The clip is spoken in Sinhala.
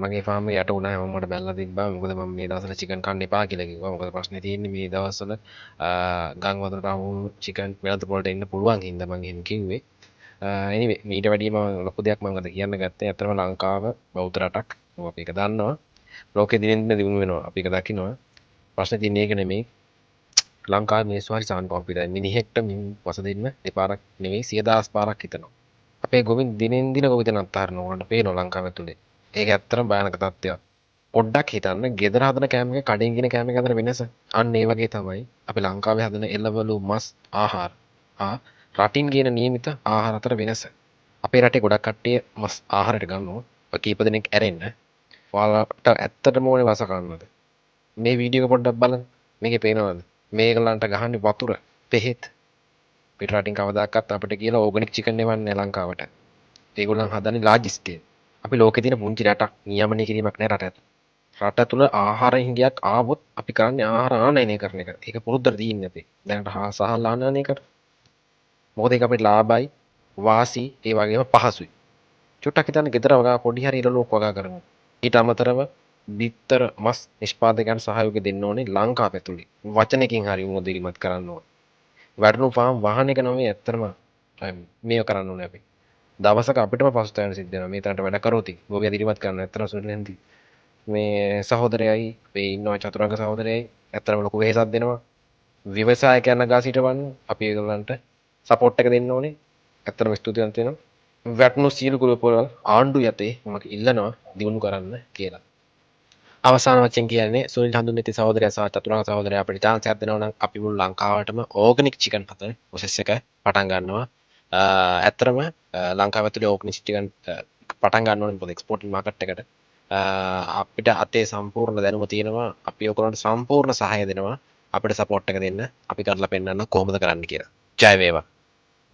මගේ ෆාම් එක යට වුණා මම මට බැලලා තිබ්බා මොකද මම මේ දවස්වල චිකන් කන්න එපා කියලා කිව්වා මොකද ප්‍රශ්නේ තියෙන්නේ මේ දවස්වල ගම් වතුරට අහු චිකන් වෙළඳ පොළට එන්න පුළුවන් හින්දා මම එහෙම කිව්වේ anyway ඊට වැඩිය මම ලොකු දෙයක් මම අද කියන්න ගත්තේ අතරම ලංකාව බෞද්ධ රටක් අපි ඒක දන්නවා ලෝකෙ දිනෙන් දින දියුණු වෙනවා අපි ඒක දකිනවා ප්‍රශ්නේ තියෙන්නේ ඒක නෙමෙයි ලංකාවේ මිනිස්සු හරි සාන්ප්‍රදායිකයි මිනිහෙක්ට වස දෙන්න දෙපාරක් නෙවෙයි 10000 පාරක් හිතනවා අපේ ගොවින් දිනෙන් දින ගොවිතැන අත්හරිනවා උන්ට පේනවා ලංකාව ඇතුලේ ඒක ඇත්තටම භයානක තත්ත්වයක් පොඩ්ඩක් හිතන්න ගෙදර හදන කෑම එක කඩෙන් ගෙන කෑම එක අතර වෙනස අන්න ඒ වගේ තමයි අපි ලංකාවේ හදන එළවලු මස් ආහාර රටින් ගේන නියමිත ආහාර අතර වෙනස අපේ රටේ ගොඩක් කට්ටිය මස් ආහාරයට ගන්නවා ඔය කීප දෙනෙක් ඇරෙන්න ඔයාලට ඇත්තටම ඕනේ වස කන්නද මේ වීඩියෝ එක පොඩ්ඩක් බලන්න මේකේ පේනවද මේගලන්ට ගහන්නේ වතුර පෙහෙත් පිට රටින් කවදාකවත් අපිට කියලා ඕගනික් චිකන් එවන්නේ ලංකාවට ඒගොල්ලන් හදන්නේ ලාර්ජ් ස්කේල් අපි ලෝකේ තියෙන පුංචි රටක් නියමනය කිරීමක් නෑ රටට රට තුළ ආහාර හිඟයක් ආවොත් අපි කරන්නේ ආහාර ආනයනය කරන එක ඒක පුරුද්දට තියෙන්නේ අපි දැනට සහ ආනයනය කර මොකද ඒක අපිට ලාභයි වාසි ඒ වගේම පහසුයි චුට්ටක් හිතන්න ගෙදර වගා පොඩි හරි ඉරලුවක් වගා කරමු ඊට අමතරව බිත්තර මස් නිෂ්පාදකයන් සහයෝගය දෙන්න ඕනේ ලංකාව ඇතුළේ වචනකින් හරි උන දිරිමත් කරන්න ඕනේ වැඩනු ෆාම් වාහනයක නෙමෙයි ඇත්තටම මේක කරන්න ඕනේ අපි දවසක අපිටම පසුතැවෙන සිද්ධ වෙනවා මේ තරට වැඩ කරෝති ගෝවිය දිරිමත් කරන්න ඇත්තටම සුනිලෙන්දී මේ සහෝදරයයි මේ ඉන්නවා චතුරංග සහෝදරයයි ඇත්තටම ලොකු වෙහෙසක් දෙනවා ව්‍යවසායකයන් ගා සිටවන්න අපි ඒගොල්ලන්ට සපෝට් එක දෙන්න ඕනේ ඇත්තටම ස්තුතිවන්ත වෙනවා වැටුණු සියලු කුලපොළ ආණ්ඩු යතේ මම ඉල්ලනවා දිනු කරන්න කියලා අවසාන වචෙන් කියන්නේ සුනිල් හඳුන්නෙති සහෝදරයා සහ චතුරංග සහෝදරයා අපිට chance එකක් දෙනවා නම් අපි මුළු ලංකාවටම ඕගනික් චිකන් හදන ප්‍රොසෙස් එක පටන් ගන්නවා ඇත්තටම ලංකාව ඇතුලේ ඕගනික් චිකන් පටන් ගන්න ඕනේ මොකද එක්ස්පෝර්ටින් මාකට් එකට අපිට අතේ සම්පූර්ණ දැනුම තියෙනවා අපි ඔයගොල්ලන්ට සම්පූර්ණ සහාය දෙනවා අපිට සපෝට් එක දෙන්න අපි කරලා පෙන්නන්න කොහොමද කරන්න කියලා ජය වේවා